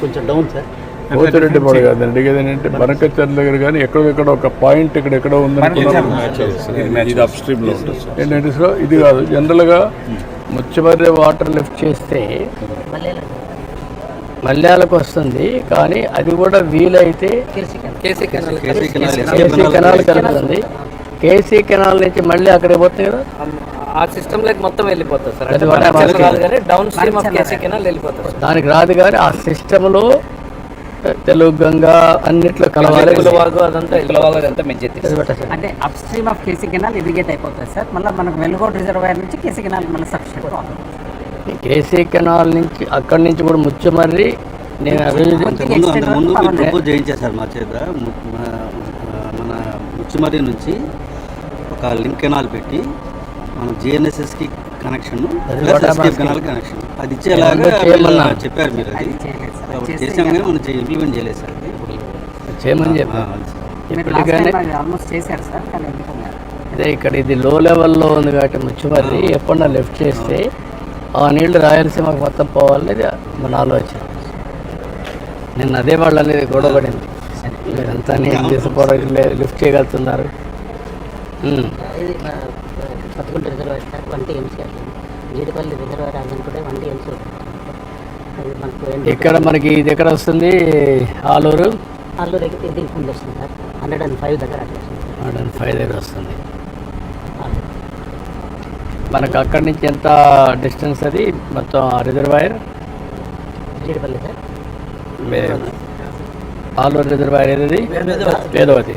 కొంచెం down sir. Pothireddy పడ కాదండి, అడిగేది ఏంటంటే బనకచర్ల దగ్గర కానీ ఎక్కడెక్కడ ఒక పాయింట్ ఇక్కడెక్కడో ఉందనుకున్నాను. ఇది అప్ స్ట్రీమ్లో ఉంటుంది సార్. ఏంటంటే సార్ ఇది కాదు, జనరల్గా ముచ్చమర్రి వాటర్ లిఫ్ట్ చేస్తే మల్యాలకు వస్తుంది, కానీ అది కూడా వీలైతే కేసీ కెనాల్ కలుగుతుంది. కేసీ కెనాల్ నుంచి మళ్ళీ అక్కడికి పోతుంది కదా, ఆ సిస్టంలోకి మొత్తం వెళ్ళిపోతుంది sir. Downstream of KC canal వెళ్ళిపోతుంది. దానికి రాదు, కానీ ఆ సిస్టంలో తెలుగు గంగా అన్నిట్లో కలవాలి. అదంతా మెజ్జెత్తి అంటే upstream of KC canal irrigate అయిపోతుంది సార్. మళ్ళీ మనకు వెలుగోడు రిజర్వాయర్ నుంచి కేసీ కెనాల్ మళ్ళీ సబ్స్టిట్యూట్ అవుతుంది. కేసీ కెనాల్ నుంచి అక్కడి నుంచి కూడా ముచ్చమర్రి నేను ప్రపోజ్ చేయించాను సార్ మా చేత. మన ముచ్చమర్రి నుంచి ఒక లింక్ కెనాల్ పెట్టి మనం జిఎన్ఎస్ఎస్కి కనెక్షన్ కెనాల్ కనెక్షన్ అది ఇచ్చేలాగా చెప్పారు మీరు. అది చేసాం కానీ మనం ఇంప్లిమెంట్ చేయలేదు సార్. చేయమని చెప్పారు ఇప్పటికైనా. ఆల్మోస్ట్ చేశారు సార్, కానీ అదే ఇక్కడ ఇది లో లెవెల్లో ఉంది కాబట్టి ముచ్చమర్రి ఎప్పుడన్నా లిఫ్ట్ చేస్తే ఆ నీళ్లు రాయలసీమకు మొత్తం పోవాలనేది మన ఆలోచన. నిన్న అదే వాళ్ళు అనేది గొడవపడింది, మీరంతా నేను తీసుకోవడానికి లిఫ్ట్ చేయగలుగుతున్నారు. పదకొండు reservoir sir, 1 TMC. Jeedipalli reservoir అనుకుంటే 1 TMC. ఇక్కడ మనకి ఇది ఎక్కడ వస్తుంది? ఆలూరు అయితే ఇది ముందు వస్తుంది సార్. 105 దగ్గర 105 దగ్గర వస్తుంది. మనకు అక్కడి నుంచి ఎంత డిస్టెన్స్ అది మొత్తం reservoir? Jeedipalli sir. Aluru reservoir ఏది? వేదవతి.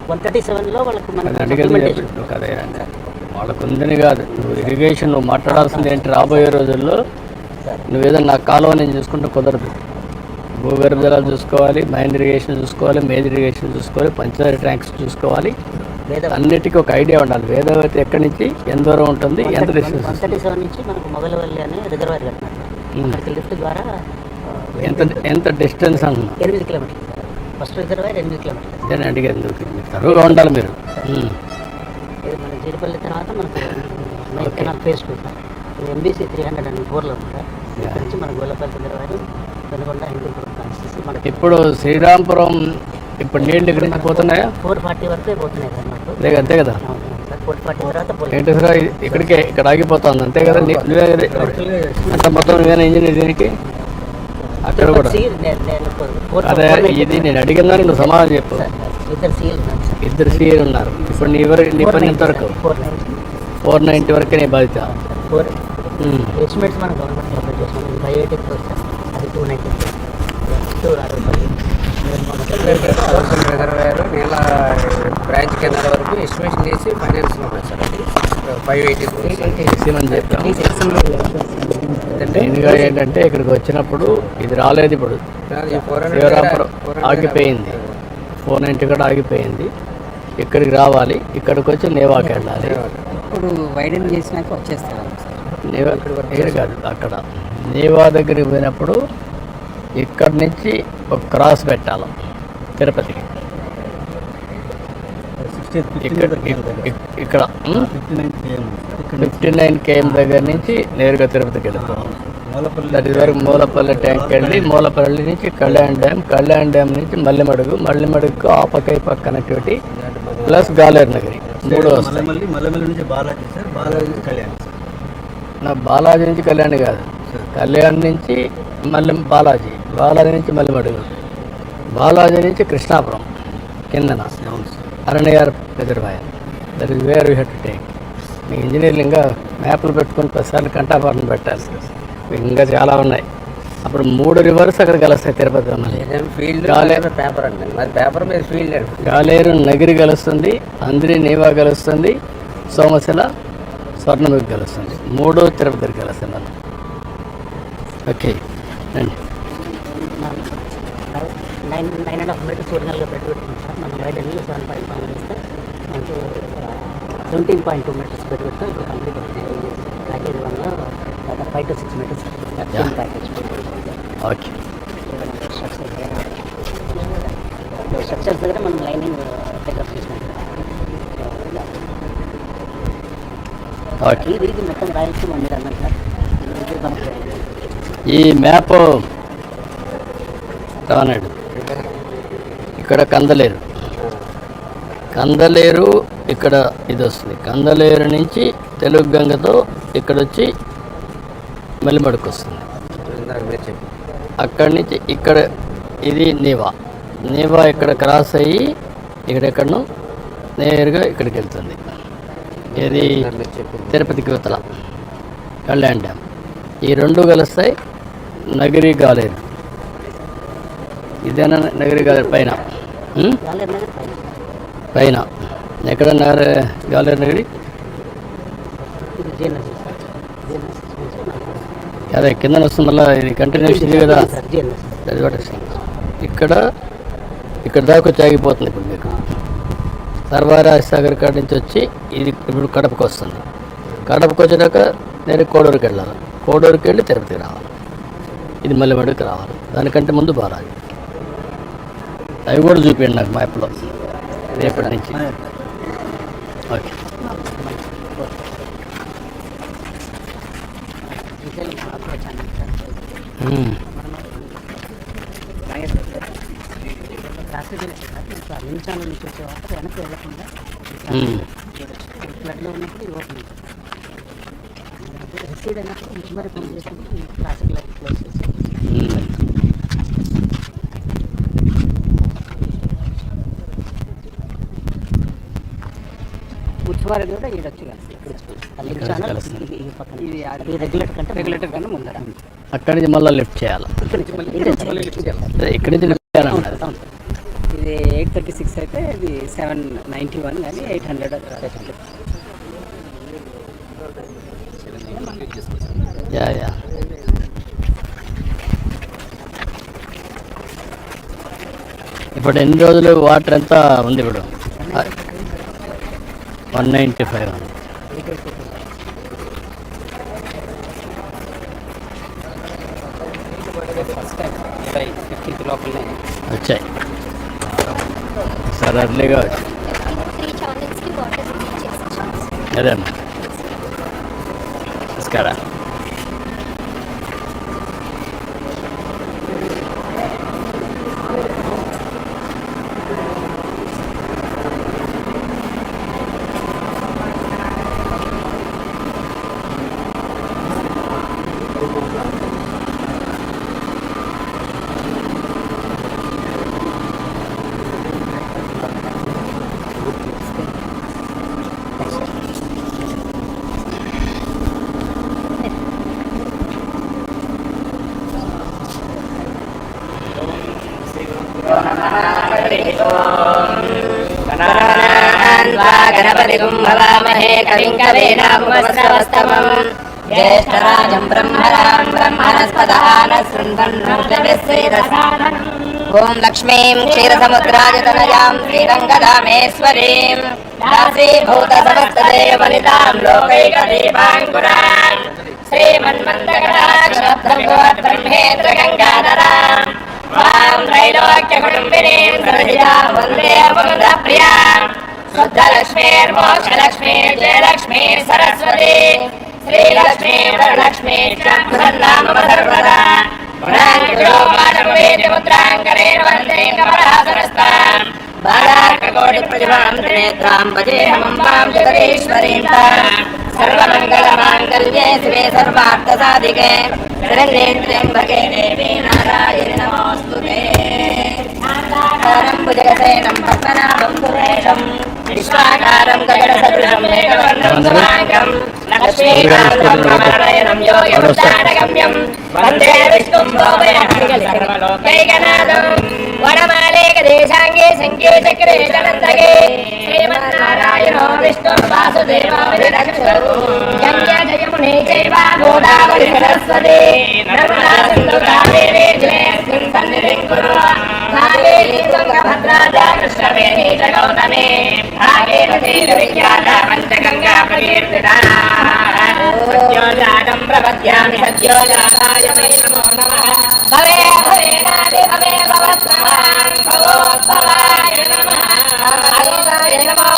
137లో వాళ్ళకు అదే వాళ్ళకు ఉందని కాదు, నువ్వు ఇరిగేషన్ నువ్వు మాట్లాడాల్సింది ఏంటి? రాబోయే రోజుల్లో నువ్వేదన్నా నా కాలువ నేను చూసుకుంటే కుదరదు. భూగర్భ జలాలు చూసుకోవాలి, మైన్ ఇరిగేషన్ చూసుకోవాలి, మేజ్ ఇరిగేషన్ చూసుకోవాలి, పంచాయతీ ట్యాంక్స్ చూసుకోవాలి. అన్నిటికీ ఒక ఐడియా ఉండాలి. వేదవతి ఎక్కడి నుంచి ఎంత దూరం ఉంటుంది, ఎంత డిస్టెన్స్? 137 నుంచి మనకు మొగలవల్లి అనే రిజర్వాయర్ కట్టినట్టు లిఫ్ట్ ద్వారా ఎంత డిస్టెన్స్ అంటున్నా? 8 కిలోమీటర్లు. ఫస్ట్ రిజర్వాయర్ 8 కిలోమీటర్లు. నేను అడిగాను, తరువుగా ఉండాలి మీరు. ఇది మన జీడిపల్లి తర్వాత మనకు కెనాల్ ఫేజ్ 2 సార్. ఇది MBC 304లో ఉంది సార్. ఇక్కడ నుంచి మన గోలపల్లి రిజర్వాయర్, పెనుగొండ, హిందూపురం కాన్స్టిట్యూన్సీ. మనకి ఇప్పుడు శ్రీరాంపురం ఇప్పుడు నీళ్ళు ఇక్కడి నుంచి పోతున్నాయా? 440 వరకే పోతున్నాయి సార్ మాకు. అంతే కదా? 440 తర్వాత ఏంటి సార్ ఇక్కడికే ఇక్కడ ఆగిపోతుంది అంతే కదా? నువ్వే అంత మొత్తం నువ్వేనా ఇంజనీర్ దీనికి? అక్కడ కూడా అదే ఇది నేను అడిగిన దానికి నువ్వు సమాధానం చెప్పు. ఇద్దరు సీఎలు ఉన్నారు. ఇప్పుడు నీ పని ఎంతవరకు? 490 వరకే నీ బాధ్యత. ఎస్టిమేట్స్ మన గవర్నమెంట్ సబ్మిట్ చేసాం. 580 crores అది 290. రిజర్వాయర్ నీళ్ళ బ్రాంచ్ కెనాల్ వరకు ఎస్టిమేషన్ చేసి ఫైనాన్స్ ఉన్నాయి సార్. అది 580 crores అని చెప్పాం. ఎందుకంటే ఏంటంటే ఇక్కడికి వచ్చినప్పుడు ఇది రాలేదు. ఇప్పుడు శ్రీరాంపురం ఆగిపోయింది, 490 కూడా ఆగిపోయింది. ఇక్కడికి రావాలి, ఇక్కడికి వచ్చి నేవాకి వెళ్ళాలి. ఇప్పుడు వైడెన్ చేసినాక వచ్చేస్తాను నేవా దగ్గర కాదు, అక్కడ నేవా దగ్గరికి పోయినప్పుడు ఇక్కడి నుంచి ఒక క్రాస్ పెట్టాలి తిరుపతికి. ఇక్కడ 59 km దగ్గర నుంచి నేరుగా తిరుపతికి వెళ్తాం. దట్ ఈస్ వరకు మూలపల్లి ట్యాంక్ వెళ్ళి, మూలపల్లి నుంచి కళ్యాణ్ డ్యామ్ నుంచి మల్లిమడుగు ఆ పక్క ఈ పక్క కనెక్టివిటీ ప్లస్ గాలేరు నగరి 3 వస్తాయి. నా బాలాజీ నుంచి కళ్యాణ్ కాదు, కళ్యాణ్ నుంచి బాలాజీ నుంచి మల్లిమడుగు, బాలాజీ నుంచి కృష్ణాపురం కిందన Aranyar reservoir. That is where you have to take. మీ ఇంజనీర్లు మ్యాప్లు పెట్టుకుని 10 సార్లు కంటాపాలను పెట్టాలి. ఇంకా చాలా ఉన్నాయి. అప్పుడు 3 రివర్స్ అక్కడ కలుస్తాయి తిరుపతి. గాలేరు నగిరి కలుస్తుంది, అంద్రి నేవా కలుస్తుంది, సోమశిల స్వర్ణముఖి కలుస్తుంది. 3 తిరుపతి కలుస్తాయి. మనం ఓకే రండి. 9.5 మీటర్స్ ఒరిజినల్గా పెట్టుకుంటాం సార్. మనం బయట 7.5 ఇస్తే మనకు 17.2 మీటర్స్ పెట్టుకుంటాం. ఇప్పుడు కంప్లీట్ అవుతుంది. ప్యాకేజ్ 1లో 5 to 6 metres package. Okay. Structures దగ్గర మనం లైనింగ్ టేకప్ చేసినట్టు. ఇది మొత్తం రాయలసీమ మీరు అన్నారు సార్. ఈ మ్యాప్ రావనాయుడు. ఇక్కడ కందలేరు, కందలేరు ఇక్కడ ఇది వస్తుంది. కందలేరు నుంచి తెలుగు గంగతో ఇక్కడ వచ్చి మెల్లిమడుకు వస్తుంది. అక్కడి నుంచి ఇక్కడ ఇది నీవా, నీవా ఇక్కడ క్రాస్ అయ్యి ఇక్కడెక్కడను నేరుగా ఇక్కడికి వెళ్తుంది. ఇది తిరుపతికి యువతల కళ్యాణ్ డ్యామ్. ఈ రెండు కలుస్తాయి నగిరి గాలేరు. ఇదేనా నగిరి గాలేరు పైన పైన ఎక్కడ గాలేరు నగిరి అదే కింద వస్తుంది. మళ్ళీ ఇది కంటిన్యూస్ ఇది కదా. ఇక్కడ ఇక్కడ దాకా వచ్చి ఆగిపోతుంది. ఇప్పుడు మీకు సర్వారాజ్ సాగర్ కాడ నుంచి వచ్చి ఇది ఇప్పుడు కడపకు వస్తుంది. కడపకు వచ్చినాక నేను కోడూరుకి వెళ్ళాలి. కోడూరుకి వెళ్ళి తిరుపతికి రావాలి. ఇది మల్లెమడుకి రావాలి. దానికంటే ముందు బాలాజీ. అవి కూడా చూపించండి నాకు మ్యాప్లో రేపటి నుంచి. ఓకే. నిమిషాల నుంచి వచ్చే వాటర్ వెనక్కి వెళ్ళకుండా ఫ్లడ్లో ఉన్నప్పుడు ఓపెన్ రిసీడ్ అయినప్పుడు మిషనరీ పంప్ చేసినప్పుడు ట్రాఫిక్ లైట్ క్లోజ్ చేస్తాం. ముచ్చువారి కూడా ఈడొచ్చు ఇది రెగ్యులేటర్ కన్నా ముందర. అక్కడి నుంచి మళ్ళీ లిఫ్ట్ చేయాలి. ఇక్కడి నుంచి లిఫ్ట్ చేయాలన్నారు. ఇది 836 అయితే ఇది 791 కానీ 800 యా. ఇప్పుడు ఎన్ని రోజులు వాటర్ ఎంత ఉంది? ఇప్పుడు 195 వచ్చాయి సార్. అర్లీగా వచ్చాయి. అదేమ్మా నమస్కారం. गणपतिं भवामहे कविं कवीनामुपस्रवस्तमं ज्येष्ठराजं ब्रह्मणां ब्रह्मणस्पदः न शृण्वन्नोतिभिस्सेदसादनम् ॐ लक्ष्मीं क्षीरसमुद्राजतनयां श्रीरङ्गधामेश्वरीं दासीभूतसमस्तदेवनितां लोकैकदीपाङ्कुरां श्रीमन्मन्दकटाक्षब्रह्मेन्द्रगङ्गाधरां वां त्रैलोक्यकुटुम्बिनीं सृजितां वन्दे मुकुन्दप्रियां शुद्धलक्ष्मीर्मोक्षलक्ष्मीर्जयलक्ष्मी सरस्वती श्रीलक्ष्मी वरलक्ष्मी नाम सर्वदा मुद्राङ्करेण वन्दे कमलासनस्तां बालार्ककोटिप्रतिभां त्रिनेत्रां भजेऽहमम्बां जगदीश्वरीं सर्वमङ्गलमाङ्गल्ये शिवे सर्वार्थसाधिके शरण्ये त्र्यम्बके देवी नारायणि नमोऽस्तुते भुजगसेनं पद्मनाभं सुरेशं विश्वाकारं गगनसदृशं मेघवर्णं समाङ्गं लक्ष्मीकान्तं प्रवरनयनं योगिमुद्रानगम्यं वन्दे विष्णुं भोपयहं सर्वलोकैकनाथं वनमालेकदेशाङ्गे शङ्खे चक्रे चनन्दगे श्रीमन्नारायणो विष्णुं वासुदेवो विरक्षतु गङ्गा जयमुने चैव गोदावरी सरस्वती नर्मदा सिन्धु कावेरी जलेऽस्मिन् सन्निधिं कुरु कावेरी तुङ्गभद्रा च कृष्णवेणी च गौतमी भागीरथी च विख्याता पञ्चगङ्गा प्रकीर्तिता सत्योजातं प्रपद्यामि सत्योजाताय वै नमो नमः भवे भवेनादि भवे भवत्समान् भवोद्भवाय नमः हरिभवे नमो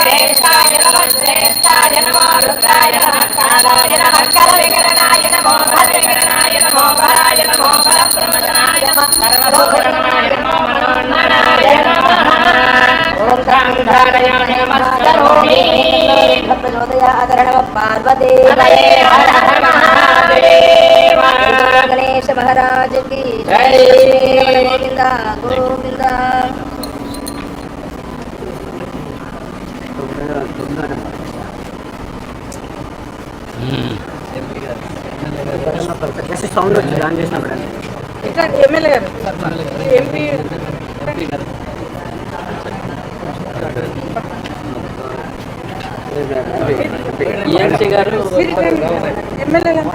ज्येष्ठाय नमः श्रेष्ठाय नमो रुद्राय नमः कालाय नमः कलविकरणाय नमो भद्रविकरणाय नमो भराय नमो फलप्रमदनाय नमः सर्वभूतनाय नमो मनोन्मनाय नमः ॐ ध्यानयामि नमस्करोमि पार्वती हरे हर हर महादेव गणेश महाराज की जय गोविंदा गोविंदा సౌండ్ వచ్చింది ఆన్ చేసినప్పుడు ఎమ్మెల్యే గారు ఎంపీ ఈఎన్సీ గారు ఎమ్మెల్యే గారు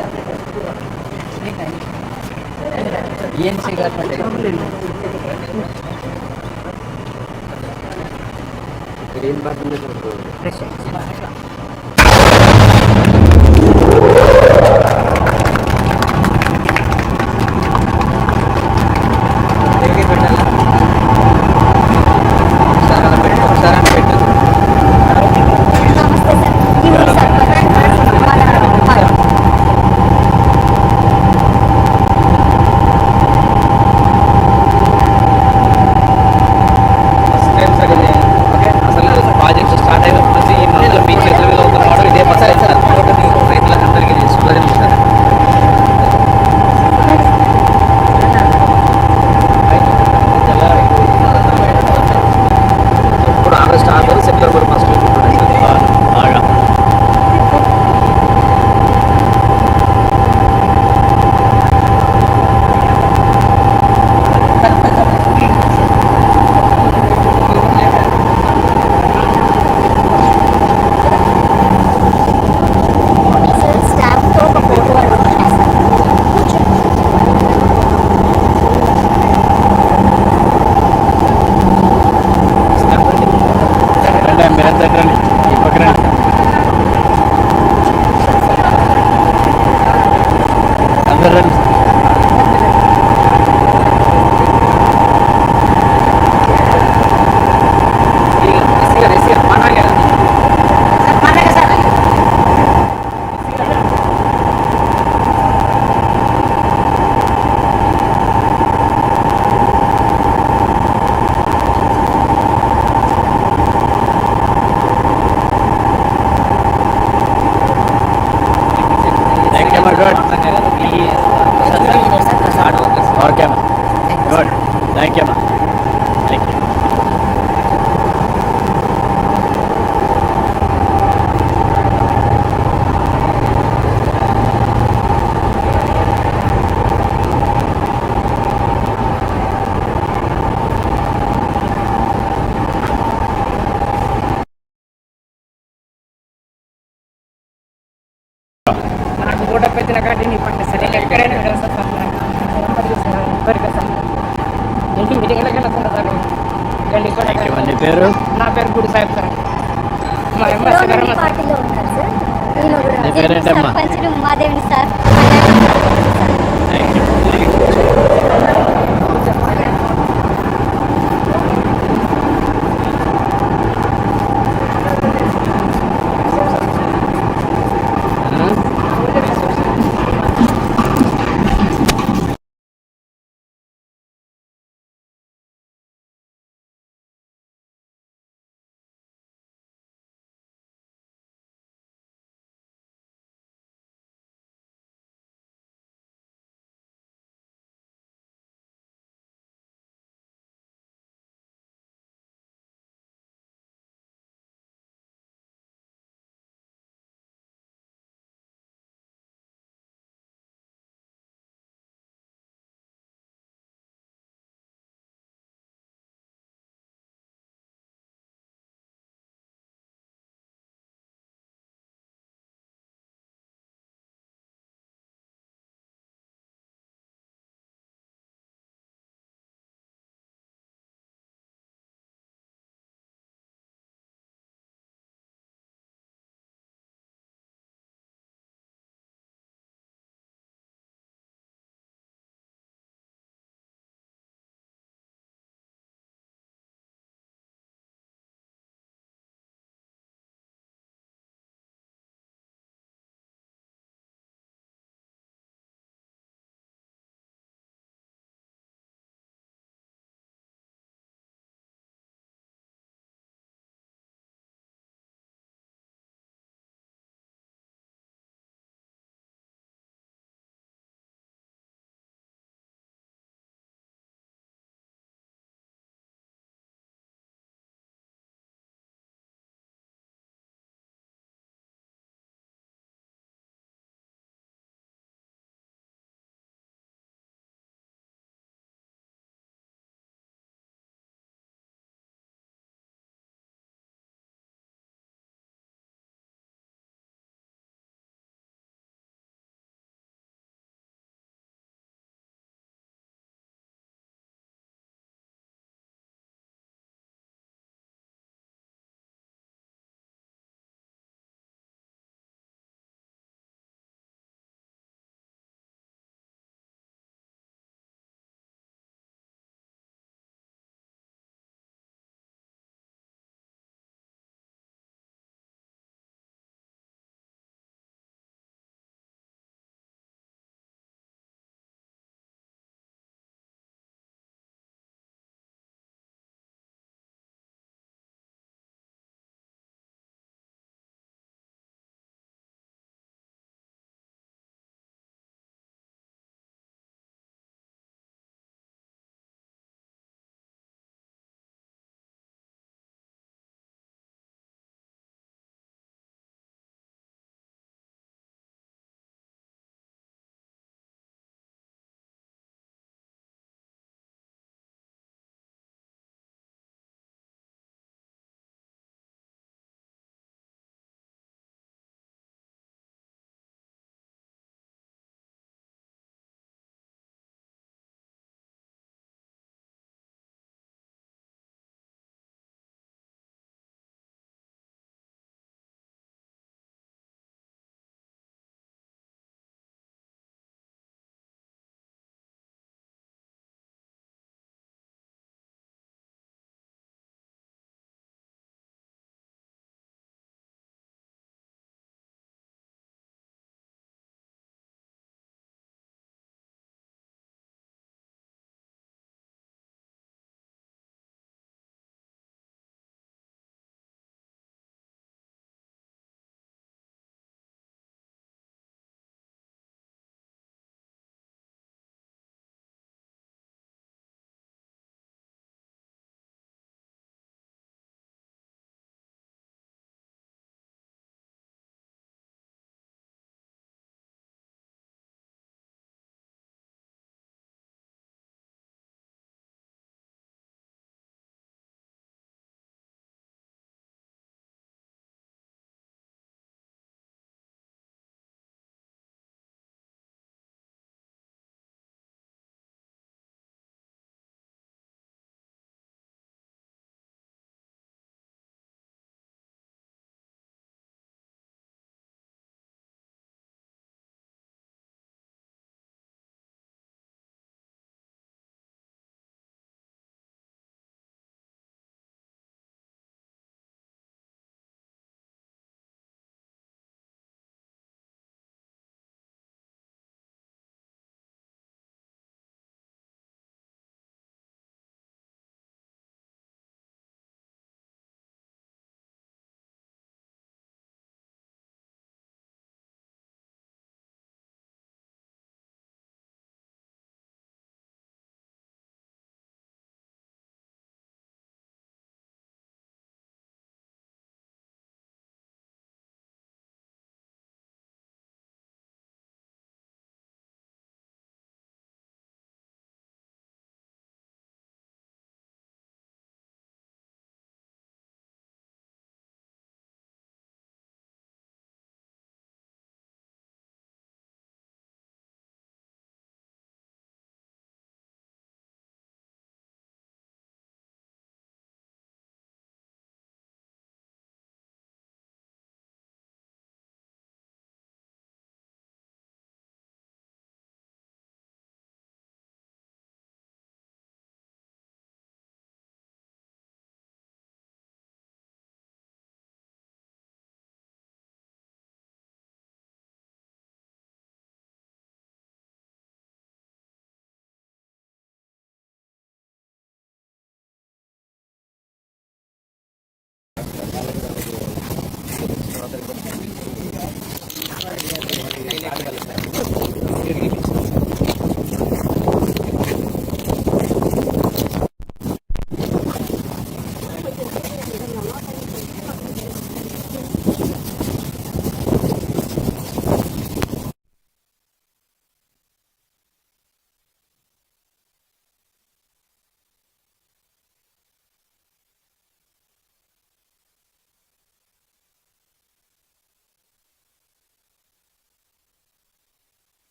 ఈఎన్సీ గారు ఏం పడుతుంది ఓకే అమ్మా గుడ్ థ్యాంక్ యూ అమ్మా థ్యాంక్ యూ నాకు ఫోటో పెట్టిన కాటి నీ పట్ల సరే ఎక్కడైనా వెళ్ళొస్తాను ఇంటి మీటింగ్లకైనా సార్ నీ పేరు నా పేరు గుడి సాహెబ్ సార్ మా ఎంఎస్సీ గారు పార్టీలో ఉన్నారు సార్ నేను నీ పేరేంటమ్మా? సర్పంచ్ని ఉమాదేవిని సార్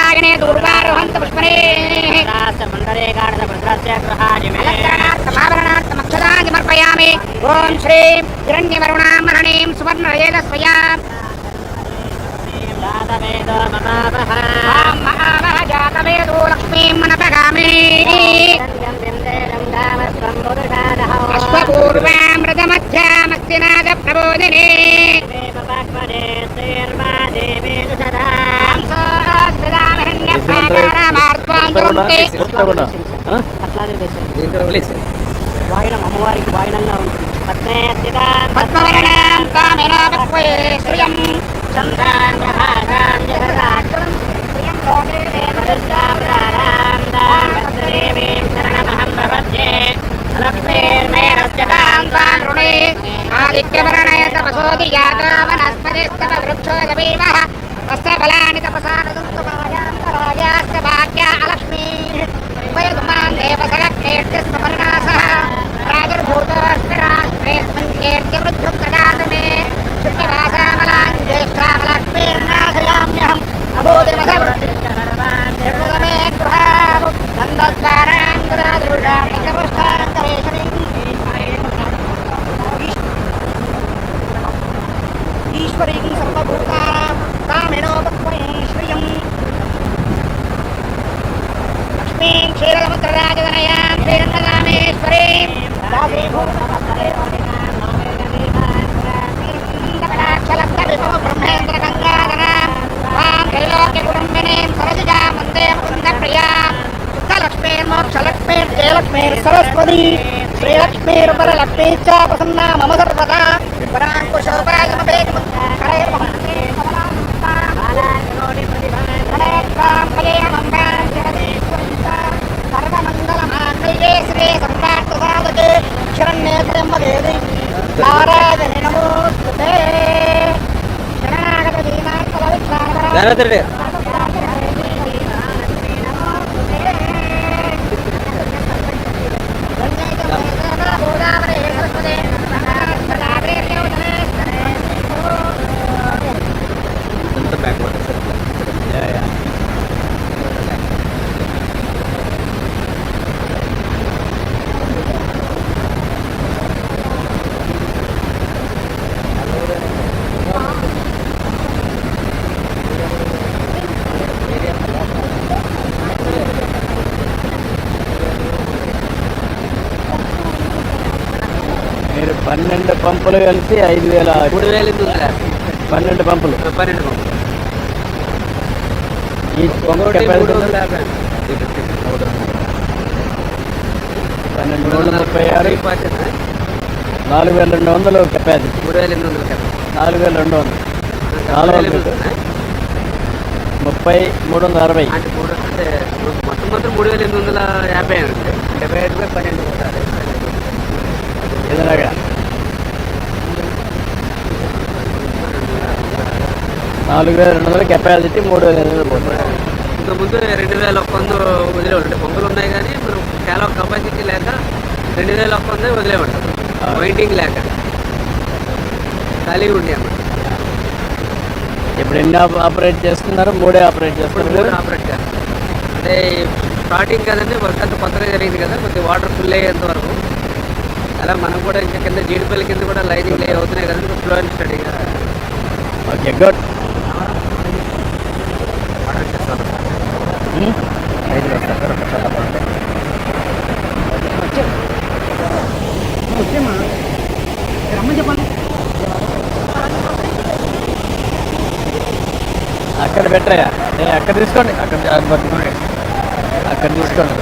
ायणे दूर्वारोहंत पुष्पणे समर्पयामि। ओम श्री हिरण्यवरुणामरणीं सुवर्णरेदस्वया जातवेदो लक्ष्मीं मनपगामि अश्वपूर्वामृतमध्यामस्तिनाद प्रबोधिने వాయనం అమ్మవారికి వాయనంగా ఉంటుంది. పద్మవర్ణాం కామినాపక్వే శ్రియం చంద్రాన్ గ్రహాణాం జగదాగ్రం శ్రియం లోకే దేవదర్శావతారాం దానవద్దేవీం శరణమహం ప్రపద్యే లక్ష్మీర్మేరస్యతాం త్వాం రుణే ఆదిత్యవర్ణయ తపసోది జాతో వనస్పతిస్తవ వృక్షోదవీవః తస్య ఫలాని తపసా నదంతు భార్యాస్తరాయాస్య భాగ్యా అలక్ష్మీ వయదుమాన్ దేవసలక్ష్మీర్తిస్మరణాసః प्रादुर्भूतोऽस्मिराश्रेऽस्मिन्नेत्यवृद्धुप्रदातु मे शुक्लवासामलान् ज्येष्ठामलक्ष्मीर्नाशयाम्यहम् अबोधिमधवृत्तिर्मे गृहावु नन्दद्वारां गुरादृढां नन्दपुष्टान्तरेशनीम् ईश्वरीं सर्वभूतानां कामिनोपक्वयं श्रियम् लक्ष्मीं क्षीरसमुद्रराजतनयां श्रीरङ्गकामेश्वरीं ब्रह्मेन्द्र गंगाधरां त्रैलोक्यकुटुम्बिनीं सरसिजां वन्दे मुकुन्दप्रियां शुद्धलक्ष्मीर्मोक्षलक्ष्मीर्जयलक्ष्मीर्सरस्वती श्रीलक्ष्मीर्वरलक्ष्मी च प्रसन्ना मम सर्वदा सर्वमङ्गलमाङ्गल्ये श्री सर्वार्थसाधके शरण्ये त्र्यम्बके नारायणे नमोस्तुते शरणागत दीनार्थलवित्राणपरा 12 పంపులు కలిసి 5,000. 3,850. 12 పంపులు. 12 పంపులు. ఈ పంపు ఇంకోటి కెపాసిటీ 350. 12 336 4,200 కెపాసిటీ. 3,800 కదా. 4,200. 4,800. 30,360. అంటే మొత్తం 3,850 అంటే 75/12 కొట్టాలి. ఇలాగా 4,200 కెపాసిటీ 3,800 పోతుంది. ఇంతకుముందు 2,100 వదిలేవాళ్ళు. పంపులు ఉన్నాయి కానీ మనం చాలా కెపాసిటీ లేక 2,100 వదిలేవాళ్ళు. వైండింగ్ లేక ఖాళీగా ఉండే అన్నమాట. ఇప్పుడు ఎన్ని ఆపరేట్ చేస్తున్నారు? 3 ఆపరేట్ ఇప్పుడు చేస్తున్నారు. 3 ఆపరేట్ చేస్తాం. అంటే స్టార్టింగ్ కదండి, వర్క్ అంతా కొత్తగా జరిగింది కదా, కొద్దిగా వాటర్ ఫుల్ అయ్యేంత వరకు. అలా మనం కూడా ఇంకా కింద జీడిపల్లి కింద కూడా లైనింగ్ లే అవుతున్నాయి కదండి, ఫ్లో అండ్ స్టడీగా ఓకే, గుడ్. ఆర్డర్ చేస్తాం. అక్కడ పెట్టాయా? అక్కడ తీసుకోండి, అక్కడ తీసుకోండి.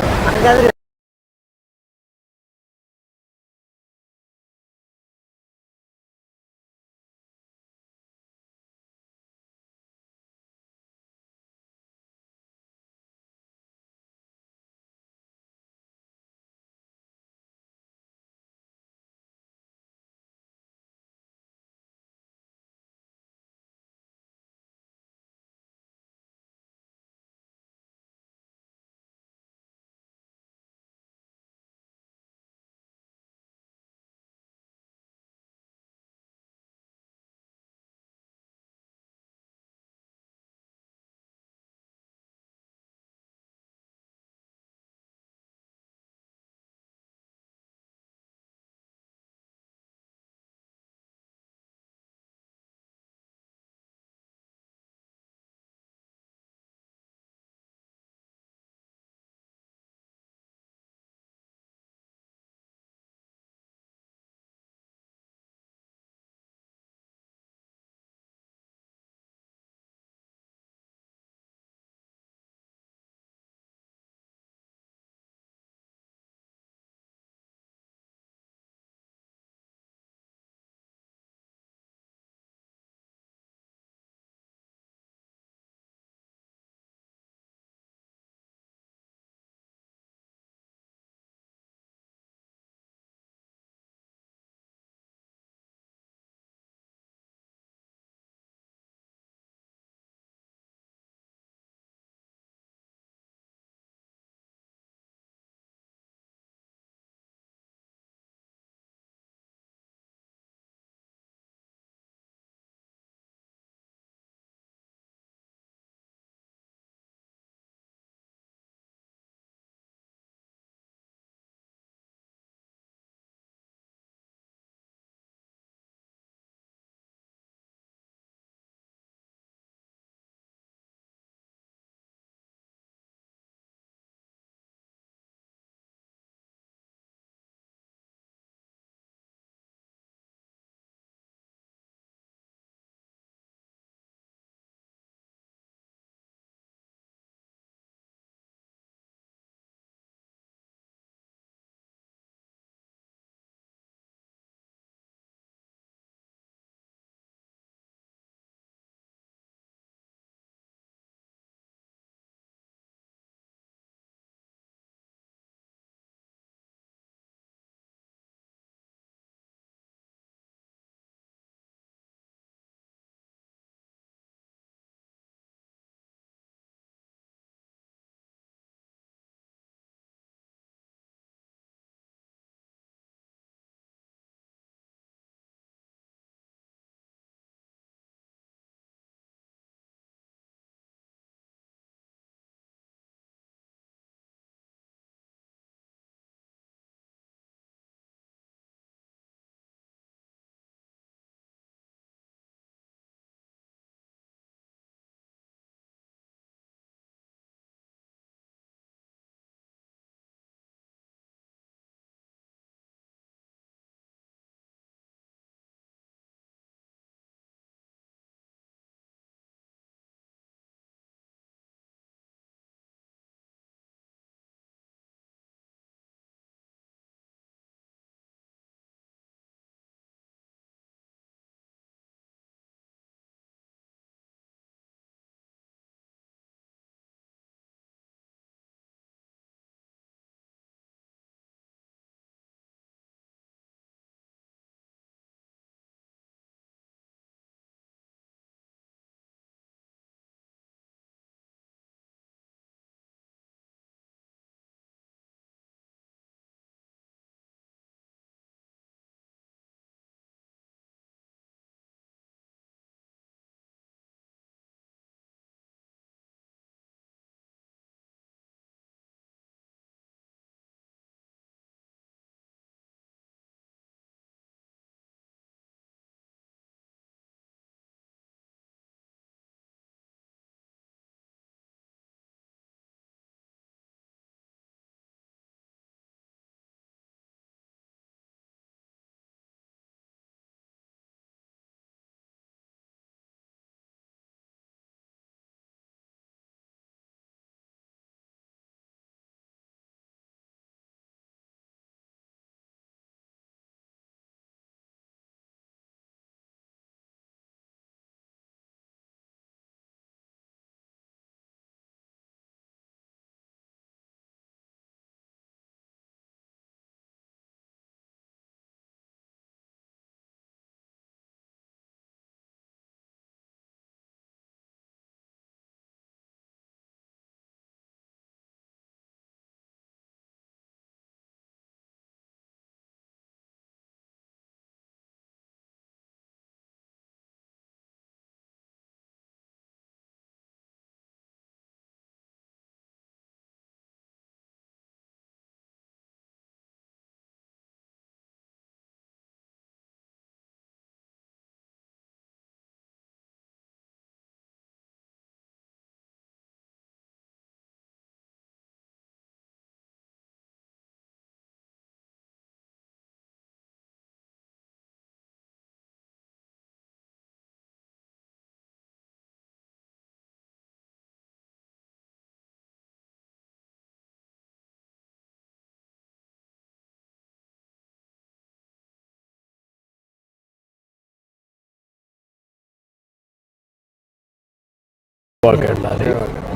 వాళ్ళకి వెళ్ళాలి.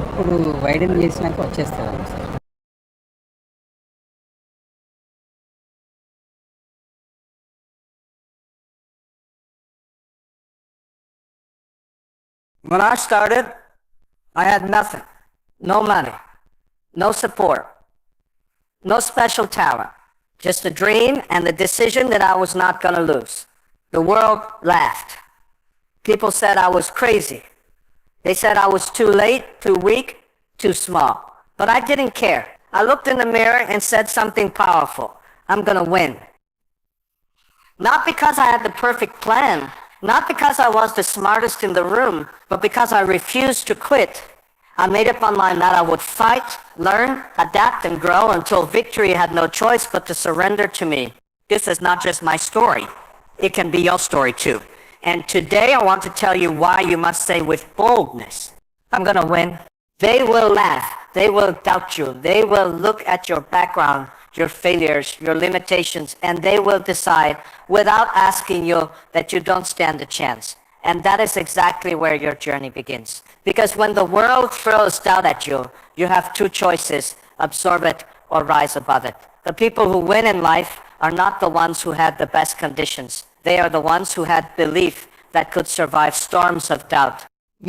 ఇప్పుడు వైడెన్ చేసినాక వచ్చేస్తారు sir. When I started, I had nothing. No money, no support, no special talent. Just a dream and the decision that I was not going to lose. The world laughed. People said I was crazy. They said I was too late, too weak, too small. But I didn't care. I looked in the mirror and said something powerful. I'm going to win. Not because I had the perfect plan, not because I was the smartest in the room, but because I refused to quit. I made up my mind that I would fight, learn, adapt, and grow until victory had no choice but to surrender to me. This is not just my story. It can be your story too. And today I want to tell you why you must say with boldness, I'm going to win. They will laugh. They will doubt you. They will look at your background, your failures, your limitations, and they will decide without asking you that you don't stand a chance. And that is exactly where your journey begins. Because when the world throws doubt at you, you have two choices, absorb it or rise above it. The people who win in life are not the ones who had the best conditions. They are the ones who had belief that could survive storms of doubt.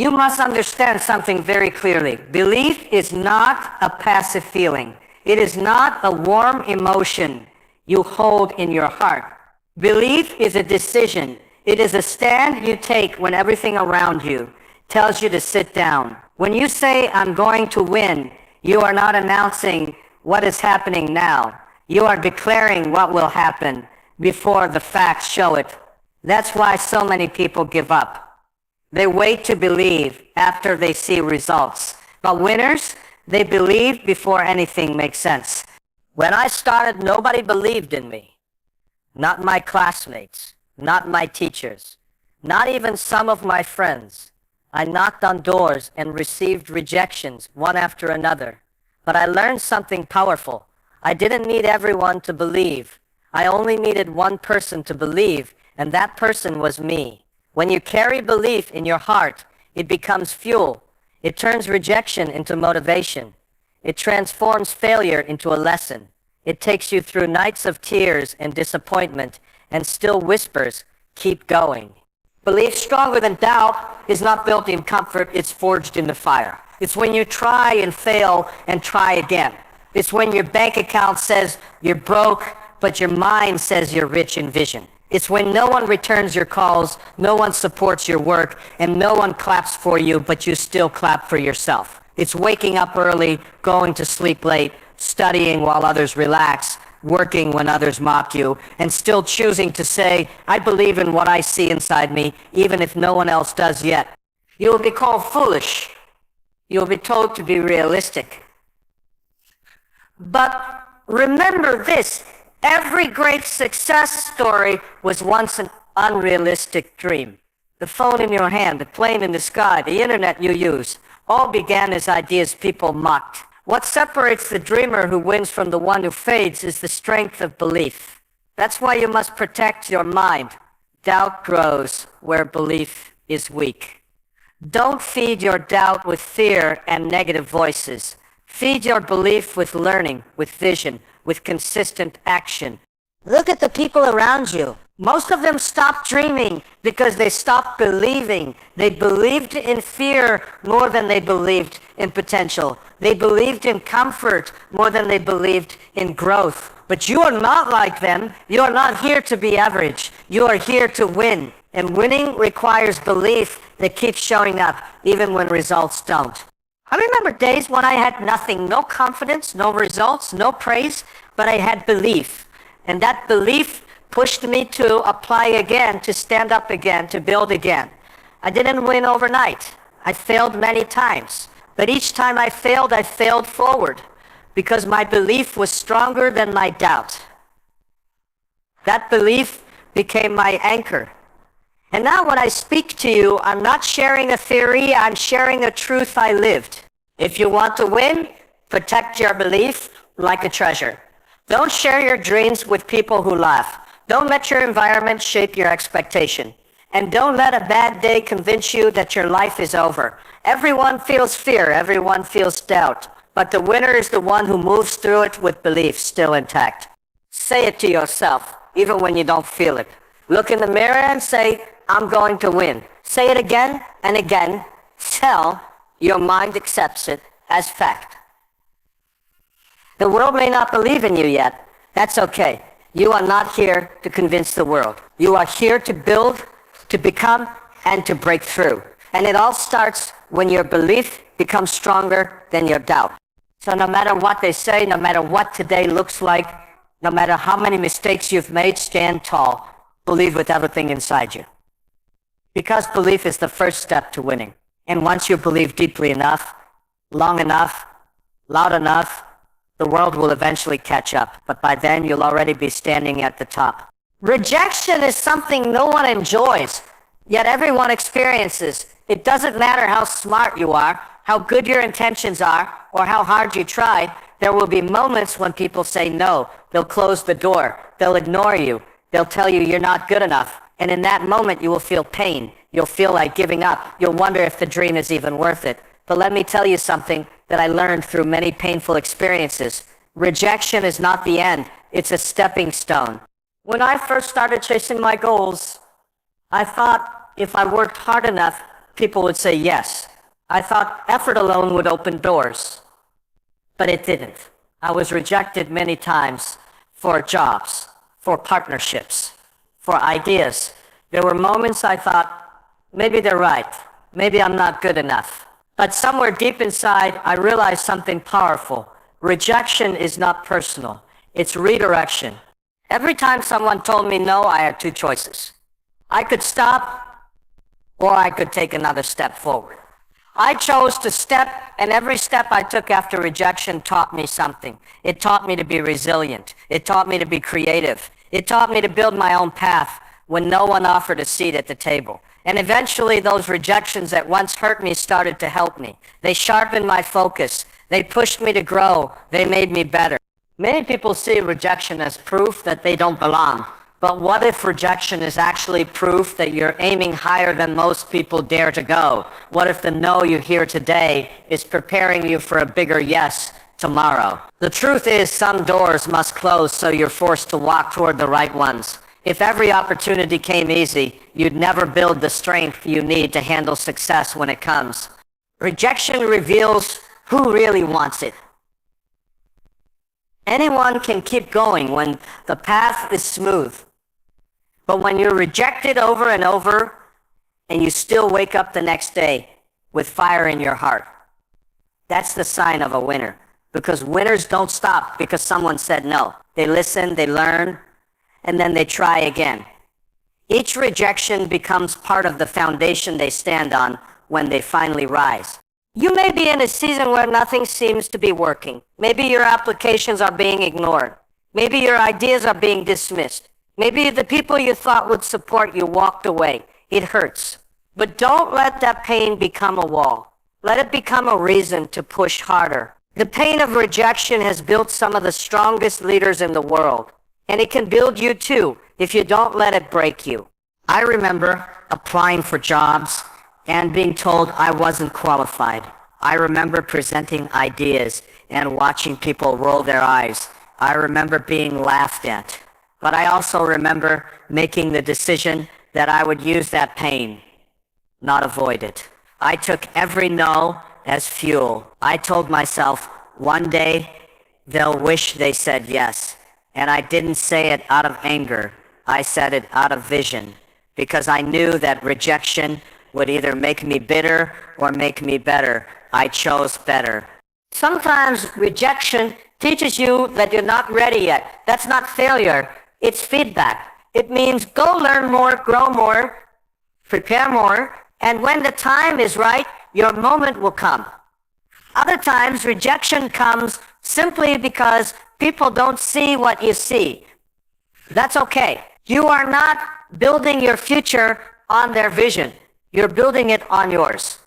You must understand something very clearly. Belief is not a passive feeling. It is not a warm emotion you hold in your heart. Belief is a decision. It is a stand you take when everything around you tells you to sit down. When you say, I'm going to win, you are not announcing what is happening now. You are declaring what will happen before the facts show it. That's why so many people give up. They wait to believe after they see results. But winners, they believe before anything makes sense. When I started, nobody believed in me. Not my classmates, not my teachers, not even some of my friends. I knocked on doors and received rejections one after another. But I learned something powerful. I didn't need everyone to believe. I only needed one person to believe, and that person was me. When you carry belief in your heart, it becomes fuel. It turns rejection into motivation. It transforms failure into a lesson. It takes you through nights of tears and disappointment and still whispers, keep going. Belief stronger than doubt is not built in comfort, it's forged in the fire. It's when you try and fail and try again. It's when your bank account says you're broke, but your mind says you're rich in vision. It's when no one returns your calls, no one supports your work, and no one claps for you, but you still clap for yourself. It's waking up early, going to sleep late, studying while others relax, working when others mock you, and still choosing to say, I believe in what I see inside me, even if no one else does yet. You will be called foolish. You will be told to be realistic. But remember this, every great success story was once an unrealistic dream. The phone in your hand, the plane in the sky, the internet you use, all began as ideas people mocked. What separates the dreamer who wins from the one who fades is the strength of belief. That's why you must protect your mind. Doubt grows where belief is weak. Don't feed your doubt with fear and negative voices. Feed your belief with learning, with vision, with consistent action. Look at the people around you. Most of them stopped dreaming because they stopped believing. They believed in fear more than they believed in potential. They believed in comfort more than they believed in growth. But you are not like them. You are not here to be average. You are here to win. And winning requires belief that keeps showing up even when results don't. I remember days when I had nothing, no confidence, no results, no praise, but I had belief. And that belief pushed me to apply again, to stand up again, to build again. I didn't win overnight. I failed many times. But each time I failed forward because my belief was stronger than my doubt. That belief became my anchor. And now when I speak to you, I'm not sharing a theory, I'm sharing a truth I lived. If you want to win, protect your belief like a treasure. Don't share your dreams with people who laugh. Don't let your environment shape your expectation. And don't let a bad day convince you that your life is over. Everyone feels fear, everyone feels doubt, but the winner is the one who moves through it with belief still intact. Say it to yourself, even when you don't feel it. Look in the mirror and say, I'm going to win. Say it again and again till your mind accepts it as fact. The world may not believe in you yet. That's okay. You are not here to convince the world. You are here to build, to become, and to break through. And it all starts when your belief becomes stronger than your doubt. So no matter what they say, no matter what today looks like, no matter how many mistakes you've made, stand tall. Believe with everything inside you. Because belief is the first step to winning. And once you believe deeply enough, long enough, loud enough, the world will eventually catch up. But by then, you'll already be standing at the top. Rejection is something no one enjoys, yet everyone experiences. It doesn't matter how smart you are, how good your intentions are, or how hard you try. There will be moments when people say no. They'll close the door. They'll ignore you. They'll tell you you're not good enough. And in that moment, you will feel pain. You'll feel like giving up. You'll wonder if the dream is even worth it. But let me tell you something that I learned through many painful experiences. Rejection is not the end. It's a stepping stone. When I first started chasing my goals, I thought if I worked hard enough, people would say yes. I thought effort alone would open doors. But it didn't. I was rejected many times for jobs, for partnerships, for ideas. There were moments I thought, maybe they're right. Maybe I'm not good enough. But somewhere deep inside, I realized something powerful. Rejection is not personal. It's redirection. Every time someone told me no, I had two choices. I could stop, or I could take another step forward. I chose to step, and every step I took after rejection taught me something. It taught me to be resilient. It taught me to be creative. It taught me to build my own path when no one offered a seat at the table. And eventually those rejections that once hurt me started to help me. They sharpened my focus. They pushed me to grow. They made me better. Many people see rejection as proof that they don't belong. But what if rejection is actually proof that you're aiming higher than most people dare to go? What if the no you hear today is preparing you for a bigger yes tomorrow? The truth is some doors must close, so you're forced to walk toward the right ones. If every opportunity came easy, you'd never build the strength you need to handle success when it comes. Rejection reveals who really wants it. Anyone can keep going when the path is smooth. But when you're rejected over and over, and you still wake up the next day with fire in your heart, that's the sign of a winner. Because winners don't stop because someone said no. They listen, they learn, and then they try again. Each rejection becomes part of the foundation they stand on when they finally rise. You may be in a season where nothing seems to be working. Maybe your applications are being ignored. Maybe your ideas are being dismissed. Maybe the people you thought would support you walked away. It hurts. But don't let that pain become a wall. Let it become a reason to push harder. The pain of rejection has built some of the strongest leaders in the world. And it can build you too if you don't let it break you. I remember applying for jobs and being told I wasn't qualified. I remember presenting ideas and watching people roll their eyes. I remember being laughed at. But I also remember making the decision that I would use that pain, not avoid it. I took every no as fuel. I told myself, one day they'll wish they said yes. And I didn't say it out of anger. I said it out of vision, because I knew that rejection would either make me bitter or make me better. I chose better. Sometimes rejection teaches you that you're not ready yet. That's not failure. It's feedback. It means go learn more, grow more, prepare more, and when the time is right, your moment will come. Other times, rejection comes simply because people don't see what you see. That's okay. You are not building your future on their vision. You're building it on yours.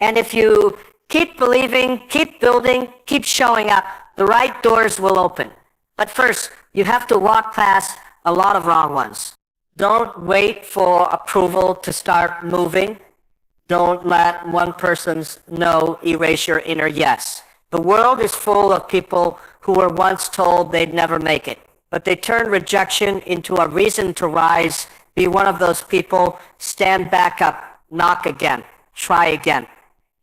And if you keep believing, keep building, keep showing up, the right doors will open. But first, you have to walk past a lot of wrong ones. Don't wait for approval to start moving. Don't let one person's no erase your inner yes. The world is full of people who were once told they'd never make it, but they turned rejection into a reason to rise. Be one of those people. Stand back up, knock again, try again,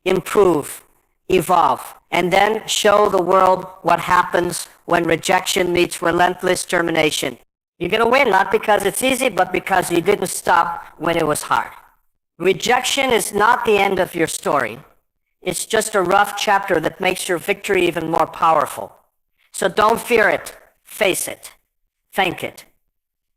improve, evolve, and then show the world what happens when rejection meets relentless determination. You're going to win, not because it's easy, but because you didn't stop when it was hard. Rejection is not the end of your story. It's just a rough chapter that makes your victory even more powerful. So don't fear it. Face it. Thank it.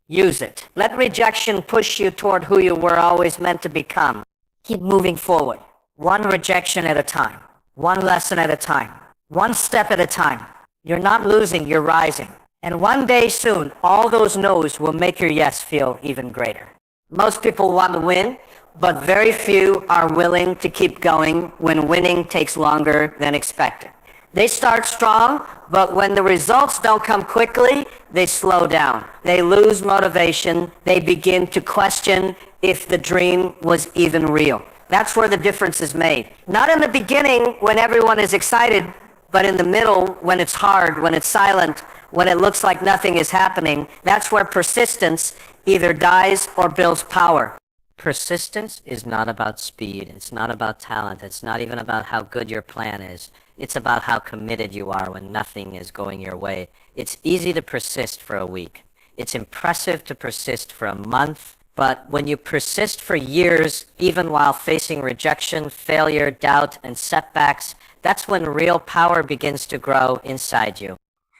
Use it. Let rejection push you toward who you were always meant to become. Keep moving forward. One rejection at a time. One lesson at a time. One step at a time. You're not losing, you're rising. And one day soon, all those no's will make your yes feel even greater. Most people want to win, but very few are willing to keep going when winning takes longer than expected. They start strong, but when the results don't come quickly, they slow down. They lose motivation. They begin to question if the dream was even real. That's where the difference is made. Not in the beginning when everyone is excited, but in the middle when it's hard, when it's silent, when it looks like nothing is happening. That's where persistence either dies or builds power. Persistence is not about speed. It's not about talent. It's not even about how good your plan is. It's about how committed you are when nothing is going your way. It's easy to persist for a week. It's impressive to persist for a month. But when you persist for years, even while facing rejection, failure, doubt, and setbacks, that's when real power begins to grow inside you.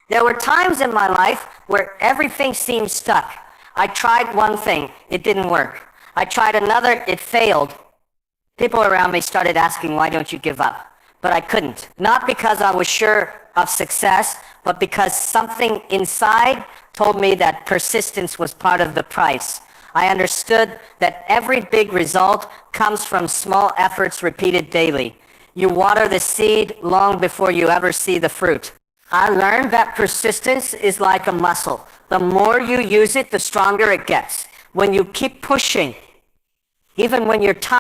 There were times in my life where everything seemed stuck. I tried one thing, it didn't work. I tried another, it failed. People around me started asking, why don't you give up? But I couldn't. Not because I was sure of success, but because something inside told me that persistence was part of the price. I understood that every big result comes from small efforts repeated daily. You water the seed long before you ever see the fruit. I learned that persistence is like a muscle. The more you use it, the stronger it gets. When you keep pushing, even when you're tired,